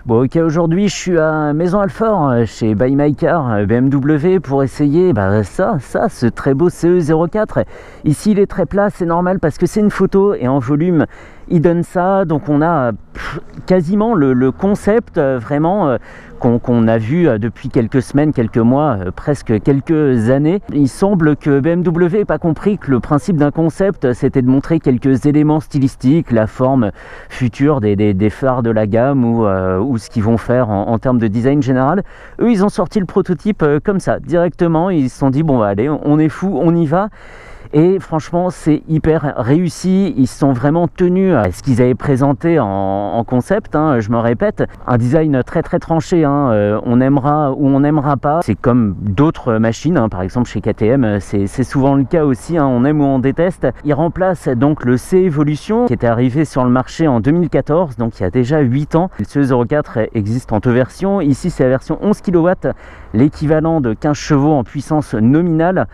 Bon ok, aujourd'hui je suis à Maison Alfort chez Buy My Car BMW pour essayer ce très beau CE04. Ici il est très plat, c'est normal parce que c'est une photo et en volume il donne ça, donc on a quasiment le concept vraiment qu'on a vu depuis quelques semaines, quelques mois, presque quelques années. Il semble que BMW n'ait pas compris que le principe d'un concept c'était de montrer quelques éléments stylistiques, la forme future des phares de la gamme ou ce qu'ils vont faire en termes de design général. Eux ils ont sorti le prototype comme ça, directement, ils se sont dit bon bah, allez, on est fou, on y va. Et franchement c'est hyper réussi, ils se sont vraiment tenus à ce qu'ils avaient présenté en concept, je me répète, un design très très tranché, on aimera ou on n'aimera pas, c'est comme d'autres machines, par exemple chez KTM c'est souvent le cas aussi, on aime ou on déteste. Ils remplacent donc le C-Evolution qui était arrivé sur le marché en 2014, donc il y a déjà 8 ans. Le CE04 existe en deux versions, ici c'est la version 11 kW, l'équivalent de 15 chevaux en puissance nominale.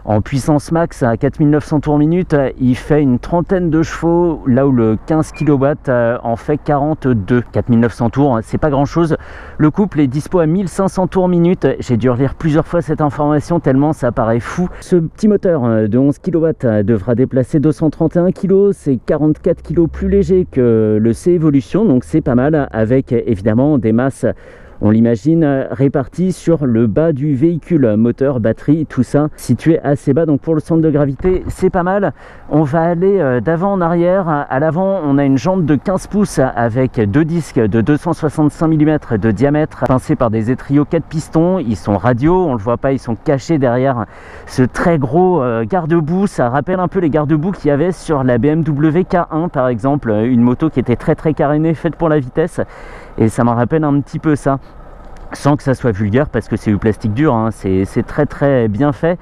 En puissance max à 4900 tours minute, il fait une trentaine de chevaux, là où le 15 kW en fait 42. 4900 tours, c'est pas grand chose. Le couple est dispo à 1500 tours minute. J'ai dû relire plusieurs fois cette information tellement ça paraît fou. Ce petit moteur de 11 kW devra déplacer 231 kg, c'est 44 kg plus léger que le C-Evolution, donc c'est pas mal, avec évidemment des masses, on l'imagine, réparti sur le bas du véhicule, moteur, batterie, tout ça situé assez bas, donc pour le centre de gravité c'est pas mal. On va aller d'avant en arrière. À l'avant on a une jambe de 15 pouces avec deux disques de 265 mm de diamètre pincés par des étriaux 4 pistons. Ils sont radiaux, on le voit pas, ils sont cachés derrière ce très gros garde-boue. Ça rappelle un peu les garde-boue qu'il y avait sur la BMW K1 par exemple, une moto qui était très très carénée, faite pour la vitesse, et ça m'en rappelle un petit peu ça, sans que ça soit vulgaire parce que c'est du plastique dur, c'est très très bien fait.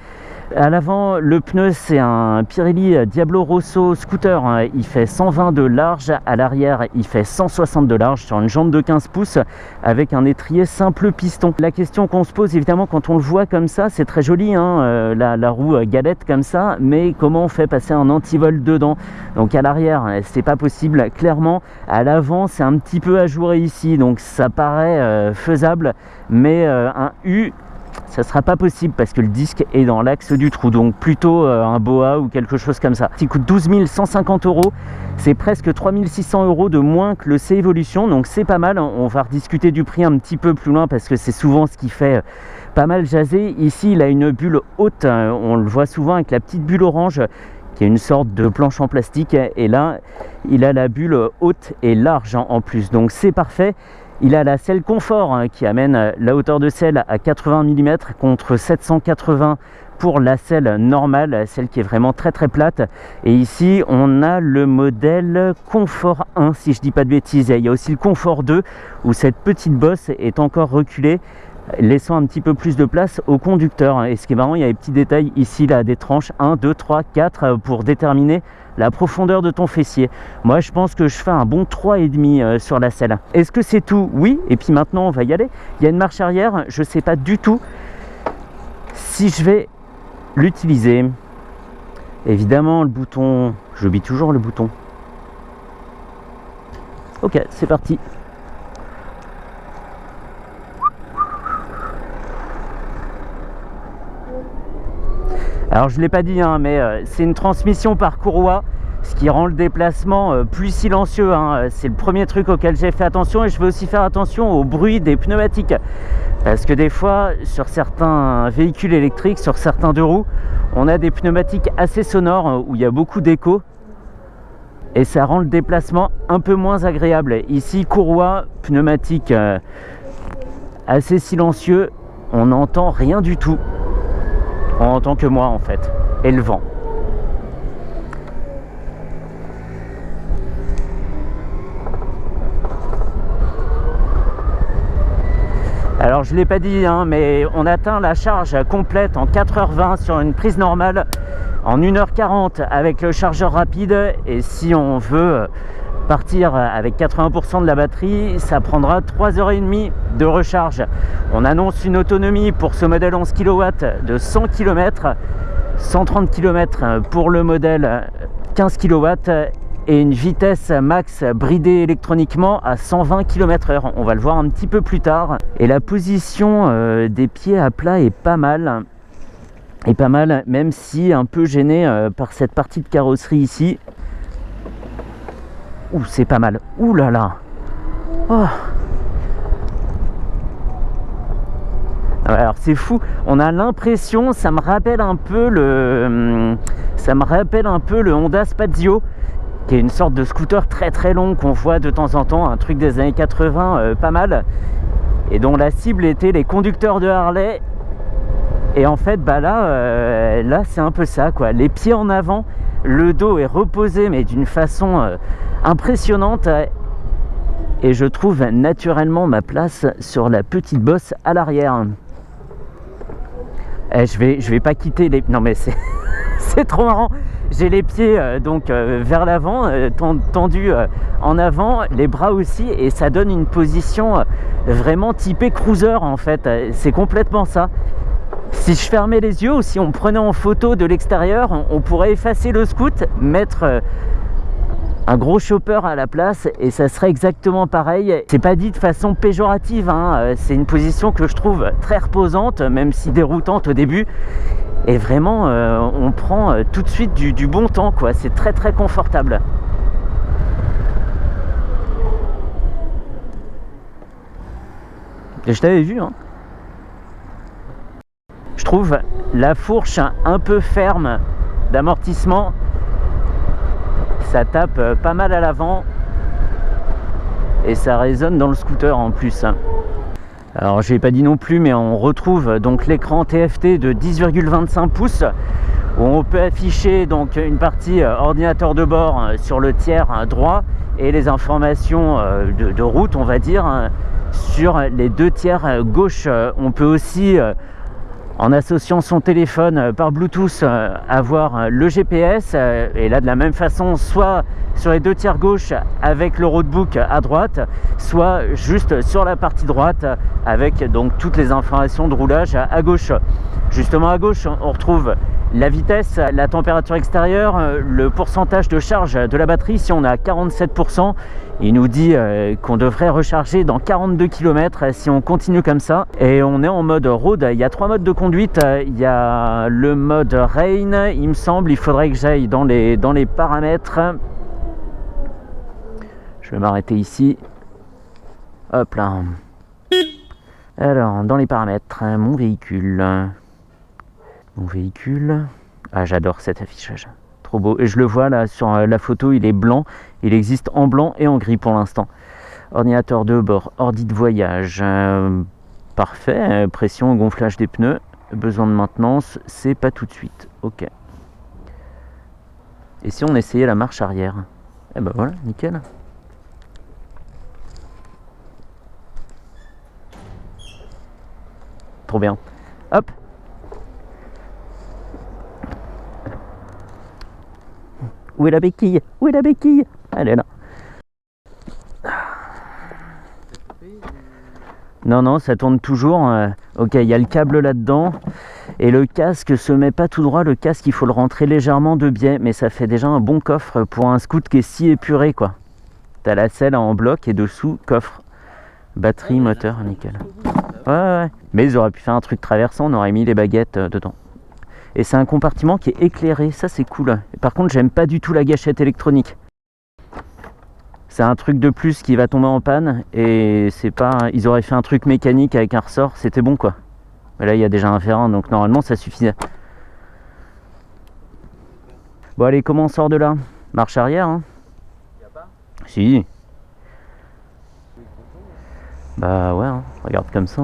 À l'avant, le pneu c'est un Pirelli Diablo Rosso Scooter, il fait 120 de large, à l'arrière il fait 160 de large sur une jambe de 15 pouces avec un étrier simple piston. La question qu'on se pose évidemment quand on le voit comme ça, c'est très joli, la roue galette comme ça, mais comment on fait passer un antivol dedans? Donc à l'arrière c'est pas possible clairement, à l'avant c'est un petit peu ajouré ici, donc ça paraît faisable, mais un U ça sera pas possible parce que le disque est dans l'axe du trou, donc plutôt un Boa ou quelque chose comme ça. Il coûte 12 150 €, c'est presque 3 600 € de moins que le C-Evolution, donc c'est pas mal. On va rediscuter du prix un petit peu plus loin parce que c'est souvent ce qui fait pas mal jaser. Ici il a une bulle haute, on le voit souvent avec la petite bulle orange qui est une sorte de planche en plastique, et là il a la bulle haute et large en plus, donc c'est parfait. Il a la selle confort qui amène la hauteur de selle à 80 mm contre 780 pour la selle normale, celle qui est vraiment très très plate. Et ici on a le modèle Confort 1 si je dis pas de bêtises. Il y a aussi le Confort 2 où cette petite bosse est encore reculée, laissant un petit peu plus de place au conducteur. Et ce qui est marrant, il y a des petits détails ici, là, des tranches 1, 2, 3, 4 pour déterminer la profondeur de ton fessier. Moi je pense que je fais un bon 3,5 sur la selle. Est-ce que c'est tout? Oui. Et puis maintenant on va y aller. Il y a une marche arrière, je sais pas du tout si je vais l'utiliser. Évidemment le bouton, j'oublie toujours le bouton. Ok, c'est parti. Alors je ne l'ai pas dit, mais c'est une transmission par courroie, ce qui rend le déplacement plus silencieux. C'est le premier truc auquel j'ai fait attention, et je vais aussi faire attention au bruit des pneumatiques. Parce que des fois, sur certains véhicules électriques, sur certains deux roues, on a des pneumatiques assez sonores où il y a beaucoup d'écho. Et ça rend le déplacement un peu moins agréable. Ici, courroie, pneumatique assez silencieux, on n'entend rien du tout. On entend que moi en fait, et le vent. Alors je ne l'ai pas dit, mais on atteint la charge complète en 4h20 sur une prise normale, en 1h40 avec le chargeur rapide, et si on veut partir avec 80% de la batterie, ça prendra 3h30 de recharge. On annonce une autonomie pour ce modèle 11 kW de 100 km, 130 km pour le modèle 15 kW et une vitesse max bridée électroniquement à 120 km/h. On va le voir un petit peu plus tard. Et la position des pieds à plat est pas mal. Même si un peu gêné par cette partie de carrosserie ici. Ouh, c'est pas mal. Ouh là là. Oh. Alors c'est fou, on a l'impression, ça me rappelle un peu le Honda Spazio, qui est une sorte de scooter très très long qu'on voit de temps en temps, un truc des années 80 pas mal, et dont la cible était les conducteurs de Harley. Et en fait là c'est un peu ça quoi, les pieds en avant, le dos est reposé mais d'une façon impressionnante, et je trouve naturellement ma place sur la petite bosse à l'arrière. Je vais pas quitter les... Non mais c'est c'est trop marrant. J'ai les pieds vers l'avant, tendus en avant, les bras aussi, et ça donne une position vraiment typée cruiser en fait. C'est complètement ça. Si je fermais les yeux ou si on me prenait en photo de l'extérieur, on pourrait effacer le scoot, mettre un gros chopper à la place et ça serait exactement pareil. C'est pas dit de façon péjorative, hein. C'est une position que je trouve très reposante, même si déroutante au début. Et vraiment, on prend tout de suite du bon temps, quoi. C'est très très confortable. Et je t'avais vu, hein. Je trouve la fourche un peu ferme d'amortissement. Ça tape pas mal à l'avant et ça résonne dans le scooter en plus. Alors je n'ai pas dit non plus, mais on retrouve donc l'écran TFT de 10,25 pouces où on peut afficher donc une partie ordinateur de bord sur le tiers droit et les informations de route, on va dire, sur les deux tiers gauche. On peut aussi en associant son téléphone par Bluetooth, avoir le GPS, et là de la même façon, soit sur les deux tiers gauche avec le roadbook à droite, soit juste sur la partie droite avec donc toutes les informations de roulage à gauche. Justement à gauche, on retrouve la vitesse, la température extérieure, le pourcentage de charge de la batterie. Si on est à 47%, il nous dit qu'on devrait recharger dans 42 km si on continue comme ça. Et on est en mode road. Il y a trois modes de conduite. Il y a le mode rain, il me semble. Il faudrait que j'aille dans les paramètres. Je vais m'arrêter ici. Hop là. Alors, dans les paramètres, mon véhicule. Ah, j'adore cet affichage. Trop beau. Et je le vois là sur la photo, il est blanc. Il existe en blanc et en gris pour l'instant. Ordinateur de bord, ordi de voyage. Parfait. Pression, gonflage des pneus. Besoin de maintenance, c'est pas tout de suite. Ok. Et si on essayait la marche arrière? Eh ben voilà, nickel. Trop bien. Hop. Où est la béquille? Où est la béquille? Elle est là. Non, ça tourne toujours. Ok, il y a le câble là-dedans. Et le casque se met pas tout droit. Le casque, il faut le rentrer légèrement de biais. Mais ça fait déjà un bon coffre pour un scoot qui est si épuré, quoi. T'as la selle en bloc et dessous, coffre. Batterie, moteur, nickel. Ouais. Mais ils auraient pu faire un truc traversant. On aurait mis les baguettes dedans. Et c'est un compartiment qui est éclairé, ça c'est cool. Et par contre, j'aime pas du tout la gâchette électronique. C'est un truc de plus qui va tomber en panne et c'est pas... Ils auraient fait un truc mécanique avec un ressort, c'était bon quoi. Mais là, il y a déjà un ferrin, donc normalement ça suffisait. Bon allez, comment on sort de là? Marche arrière, hein? Y'a pas? Si. Bah ouais, hein. Regarde comme ça.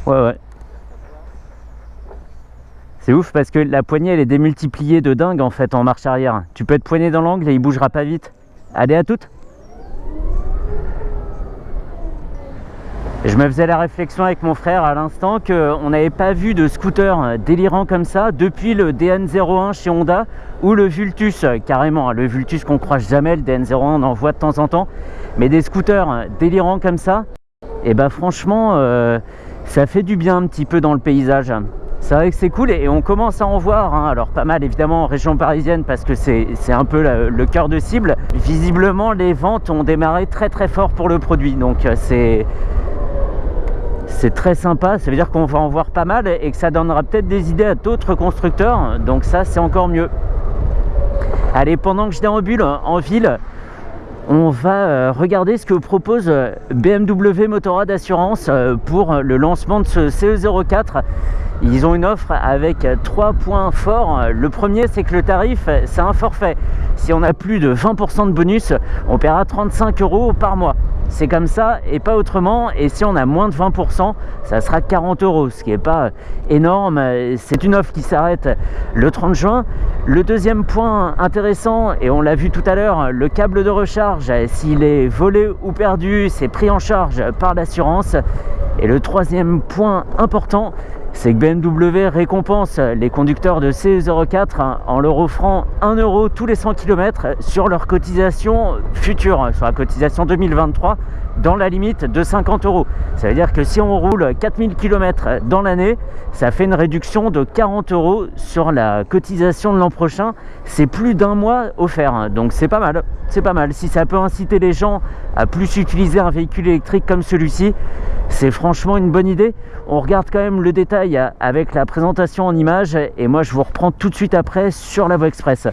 Ouais. C'est ouf parce que la poignée elle est démultipliée de dingue en fait en marche arrière. Tu peux être poigné dans l'angle et il bougera pas vite. Allez, à toutes. Je me faisais la réflexion avec mon frère à l'instant qu'on n'avait pas vu de scooter délirant comme ça depuis le DN01 chez Honda ou le Vultus, carrément. Le Vultus qu'on croise jamais, le DN01 on en voit de temps en temps. Mais des scooters délirants comme ça, et bah franchement... ça fait du bien un petit peu dans le paysage. C'est vrai que c'est cool et on commence à en voir, hein. Alors pas mal évidemment en région parisienne parce que c'est un peu le cœur de cible. Visiblement les ventes ont démarré très très fort pour le produit, donc c'est très sympa. Ça veut dire qu'on va en voir pas mal et que ça donnera peut-être des idées à d'autres constructeurs, donc ça c'est encore mieux. Allez, pendant que je déambule en ville, on va regarder ce que propose BMW Motorrad Assurance pour le lancement de ce CE04. Ils ont une offre avec 3 points forts. Le premier, c'est que le tarif, c'est un forfait. Si on a plus de 20% de bonus, on paiera 35 € par mois. C'est comme ça et pas autrement. Et si on a moins de 20%, ça sera 40 €, ce qui n'est pas énorme. C'est une offre qui s'arrête le 30 juin. Le deuxième point intéressant, et on l'a vu tout à l'heure, le câble de recharge, s'il est volé ou perdu, c'est pris en charge par l'assurance. Et le troisième point important, c'est que BMW récompense les conducteurs de CE04 en leur offrant 1 € tous les 100 km sur leur cotisation future, sur la cotisation 2023, dans la limite de 50 €. Ça veut dire que si on roule 4000 km dans l'année, ça fait une réduction de 40 € sur la cotisation de l'an prochain. C'est plus d'un mois offert, donc c'est pas mal. C'est pas mal. Si ça peut inciter les gens à plus utiliser un véhicule électrique comme celui-ci, c'est franchement une bonne idée. On regarde quand même le détail avec la présentation en images et moi je vous reprends tout de suite après sur la voie express.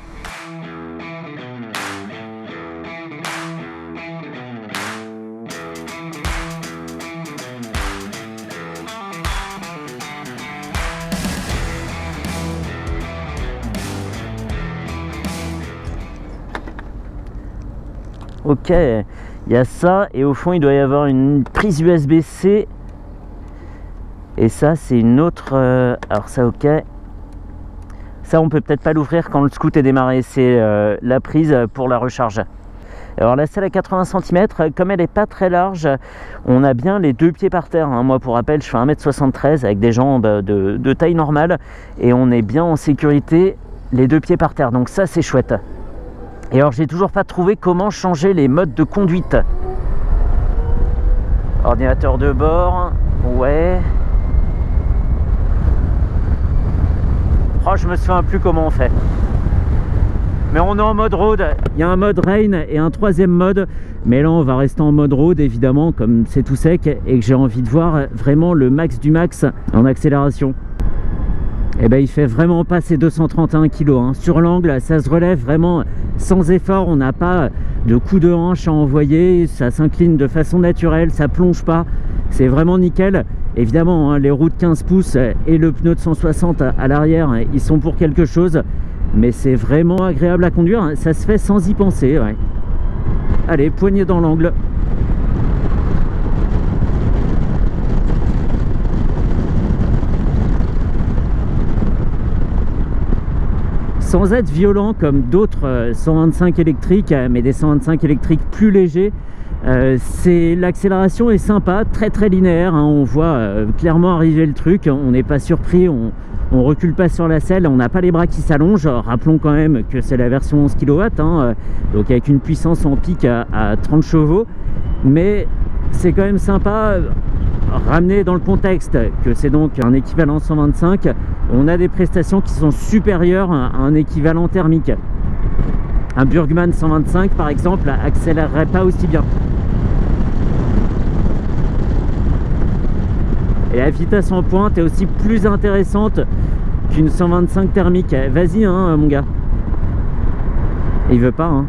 Ok, il y a ça et au fond il doit y avoir une prise USB-C et ça c'est une autre, alors ça ok, ça on peut peut-être pas l'ouvrir quand le scoot est démarré, c'est la prise pour la recharge. Alors la selle à 80 cm, comme elle n'est pas très large, on a bien les 2 pieds par terre, hein. Moi pour rappel je fais 1m73 avec des jambes de taille normale et on est bien en sécurité les 2 pieds par terre, donc ça c'est chouette. Et alors j'ai toujours pas trouvé comment changer les modes de conduite. Ordinateur de bord, ouais. Oh, je me souviens plus comment on fait. Mais on est en mode road, il y a un mode rain et un troisième mode. Mais là on va rester en mode road évidemment, comme c'est tout sec et que j'ai envie de voir vraiment le max du max en accélération. Et ben il fait vraiment pas ses 231 kg, hein. Sur l'angle ça se relève vraiment sans effort, on n'a pas de coup de hanche à envoyer, ça s'incline de façon naturelle, ça plonge pas, c'est vraiment nickel. Évidemment hein, les roues de 15 pouces et le pneu de 160 à l'arrière, ils sont pour quelque chose, mais c'est vraiment agréable à conduire, hein. Ça se fait sans y penser, ouais. Allez, poignée dans l'angle. Sans être violent comme d'autres 125 électriques, mais des 125 électriques plus légers, l'accélération est sympa, très très linéaire, hein. On voit clairement arriver le truc, on n'est pas surpris, on recule pas sur la selle, on n'a pas les bras qui s'allongent. Rappelons quand même que c'est la version 11 kW, hein, donc avec une puissance en pic à 30 chevaux, mais c'est quand même sympa. Ramener dans le contexte que c'est donc un équivalent 125, on a des prestations qui sont supérieures à un équivalent thermique. Un Burgman 125 par exemple accélérerait pas aussi bien. Et la vitesse en pointe est aussi plus intéressante qu'une 125 thermique. Vas-y hein mon gars. Et il veut pas hein.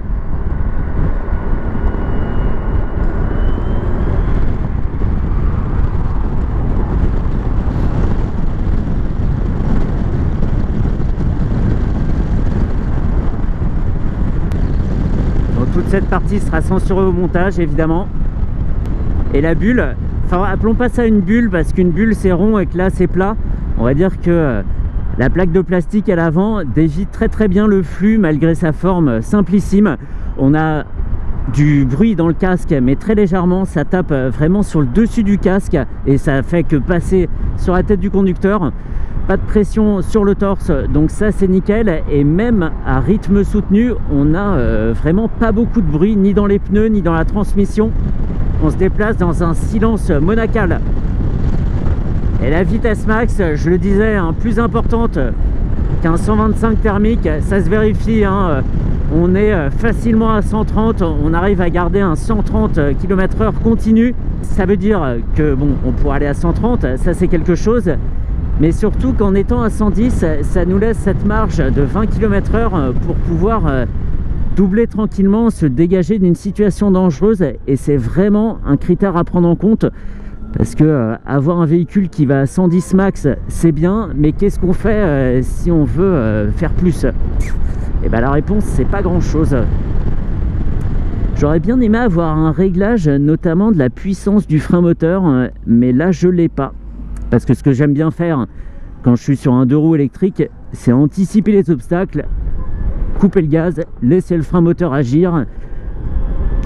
Toute cette partie sera censurée au montage évidemment. Et la bulle, enfin appelons pas ça une bulle parce qu'une bulle c'est rond et que là c'est plat. On va dire que la plaque de plastique à l'avant dévie très très bien le flux malgré sa forme simplissime. On a du bruit dans le casque mais très légèrement, ça tape vraiment sur le dessus du casque et ça fait que passer sur la tête du conducteur. Pas de pression sur le torse, donc ça c'est nickel. Et même à rythme soutenu, on a vraiment pas beaucoup de bruit, ni dans les pneus, ni dans la transmission. On se déplace dans un silence monacal. Et la vitesse max, je le disais, hein, plus importante qu'un 125 thermique, ça se vérifie, hein. On est facilement à 130, on arrive à garder un 130 km/h continu. Ça veut dire que bon, on pourra aller à 130, ça c'est quelque chose, mais surtout qu'en étant à 110, ça nous laisse cette marge de 20 km/h pour pouvoir doubler tranquillement, se dégager d'une situation dangereuse, et c'est vraiment un critère à prendre en compte. Parce que avoir un véhicule qui va à 110 max, c'est bien, mais qu'est-ce qu'on fait si on veut faire plus? Et bien la réponse, c'est pas grand chose. J'aurais bien aimé avoir un réglage, notamment de la puissance du frein moteur, mais là je l'ai pas. Parce que ce que j'aime bien faire quand je suis sur un 2 roues électrique, c'est anticiper les obstacles, couper le gaz, laisser le frein moteur agir,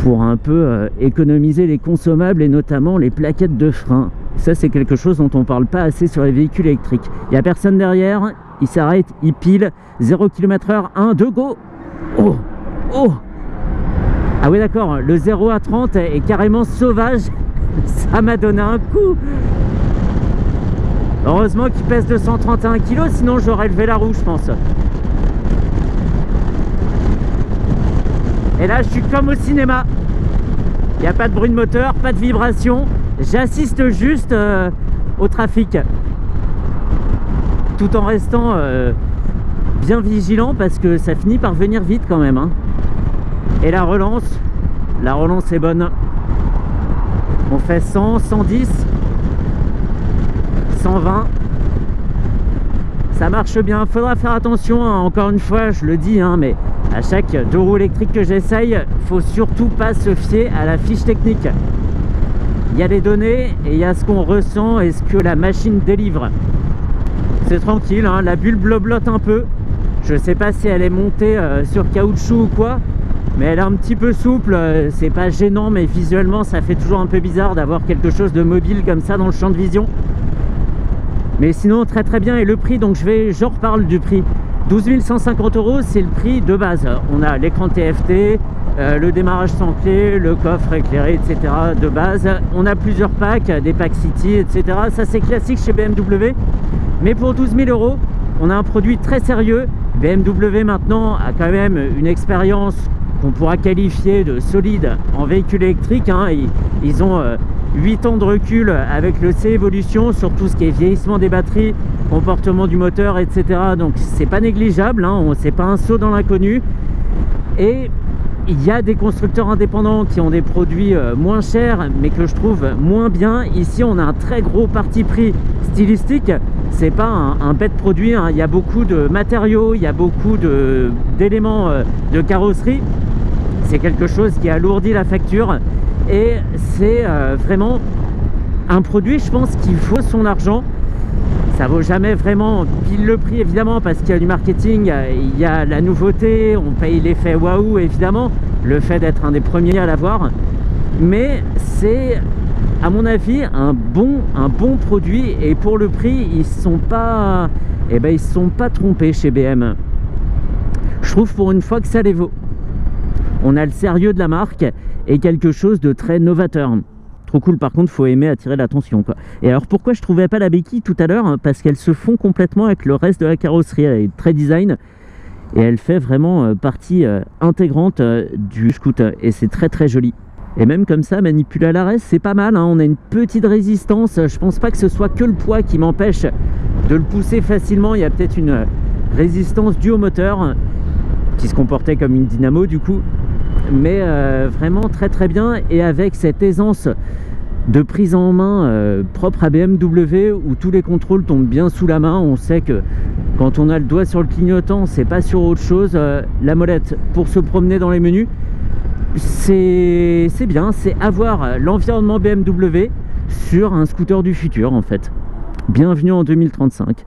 pour un peu économiser les consommables et notamment les plaquettes de frein. Ça, c'est quelque chose dont on parle pas assez sur les véhicules électriques. Il n'y a personne derrière, il s'arrête, il pile, 0 km/h, 1, 2, go. Oh, oh. Ah oui, d'accord, le 0 à 30 est carrément sauvage. Ça m'a donné un coup. Heureusement qu'il pèse 231 kg, sinon j'aurais levé la roue, je pense. Et là, je suis comme au cinéma. Il n'y a pas de bruit de moteur, pas de vibration. J'assiste juste au trafic. Tout en restant bien vigilant parce que ça finit par venir vite quand même, hein. Et la relance est bonne. On fait 100, 110, 120. Ça marche bien. Faudra faire attention, hein. Encore une fois, je le dis, hein, mais à chaque 2 roues électriques que j'essaye, faut surtout pas se fier à la fiche technique. Il y a les données et il y a ce qu'on ressent et ce que la machine délivre. C'est tranquille, hein, la bulle bloblote un peu. Je sais pas si elle est montée sur caoutchouc ou quoi, mais elle est un petit peu souple. C'est pas gênant, mais visuellement ça fait toujours un peu bizarre d'avoir quelque chose de mobile comme ça dans le champ de vision. Mais sinon très très bien. Et le prix, donc je reparle du prix. 12 150 €, c'est le prix de base. On a l'écran TFT, le démarrage sans clé, le coffre éclairé, etc. de base. On a plusieurs packs, des packs City, etc. Ça c'est classique chez BMW. Mais pour 12 000 €, on a un produit très sérieux. BMW maintenant a quand même une expérience qu'on pourra qualifier de solide en véhicule électrique, hein. Ils ont 8 ans de recul avec le C-Evolution sur tout ce qui est vieillissement des batteries, comportement du moteur, etc. Donc c'est pas négligeable, hein. C'est pas un saut dans l'inconnu. Et il y a des constructeurs indépendants qui ont des produits moins chers mais que je trouve moins bien. Ici on a un très gros parti pris stylistique. C'est pas un bête produit, hein. Il y a beaucoup de matériaux, il y a beaucoup d'éléments de carrosserie. C'est quelque chose qui alourdit la facture et c'est vraiment un produit, je pense, qui vaut son argent. Ça vaut jamais vraiment pile le prix, évidemment, parce qu'il y a du marketing, il y a la nouveauté, on paye l'effet waouh, évidemment, le fait d'être un des premiers à l'avoir. Mais c'est, à mon avis, un bon produit, et pour le prix, ils se sont pas trompés chez BM. Je trouve pour une fois que ça les vaut. On a le sérieux de la marque et quelque chose de très novateur. Trop cool. Par contre, faut aimer attirer l'attention, quoi. Et alors pourquoi je trouvais pas la béquille tout à l'heure? Parce qu'elle se fond complètement avec le reste de la carrosserie. Elle est très design et elle fait vraiment partie intégrante du scooter, et c'est très très joli. Et même comme ça, manipuler à l'arrêt, c'est pas mal, hein. On a une petite résistance. Je pense pas que ce soit que le poids qui m'empêche de le pousser facilement. Il y a peut-être une résistance due au moteur qui se comportait comme une dynamo du coup. Mais vraiment très très bien, et avec cette aisance de prise en main propre à BMW où tous les contrôles tombent bien sous la main. On sait que quand on a le doigt sur le clignotant, c'est pas sur autre chose. La molette pour se promener dans les menus, c'est bien, c'est avoir l'environnement BMW sur un scooter du futur en fait. Bienvenue en 2035.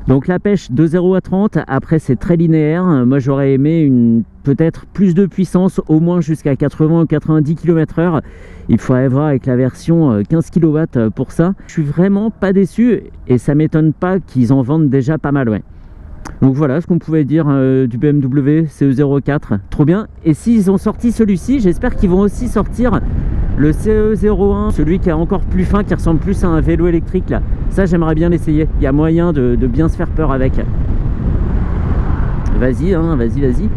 Donc la pêche de 0 à 30, après c'est très linéaire. Moi j'aurais aimé peut-être plus de puissance, au moins jusqu'à 80 ou 90 km/h. Il faudrait voir avec la version 15 kW pour ça. Je suis vraiment pas déçu et ça m'étonne pas qu'ils en vendent déjà pas mal, ouais. Donc voilà ce qu'on pouvait dire du BMW CE04, trop bien. Et s'ils ont sorti celui-ci, j'espère qu'ils vont aussi sortir Le CE01, celui qui est encore plus fin, qui ressemble plus à un vélo électrique là. Ça j'aimerais bien l'essayer. Il y a moyen de bien se faire peur avec. Vas-y, hein, vas-y.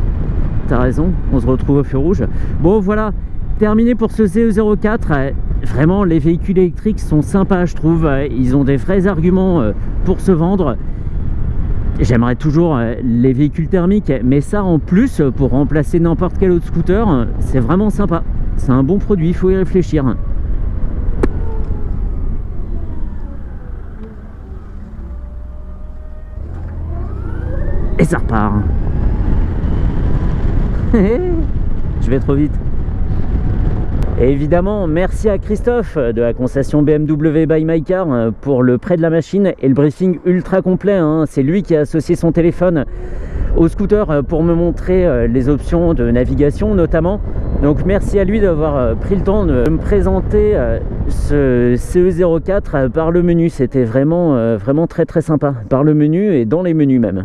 T'as raison, on se retrouve au feu rouge. Bon voilà, terminé pour ce CE04. Vraiment, les véhicules électriques sont sympas, je trouve. Ils ont des vrais arguments pour se vendre. J'aimerais toujours les véhicules thermiques, mais ça en plus, pour remplacer n'importe quel autre scooter, c'est vraiment sympa. C'est un bon produit, il faut y réfléchir. Et ça repart. Je vais trop vite. Et évidemment, merci à Christophe de la concession BMW by My Car pour le prêt de la machine et le briefing ultra complet. C'est lui qui a associé son téléphone au scooter pour me montrer les options de navigation notamment. Donc merci à lui d'avoir pris le temps de me présenter ce CE04 par le menu. C'était vraiment très sympa, par le menu et dans les menus même.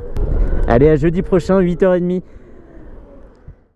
Allez, à jeudi prochain, 8h30.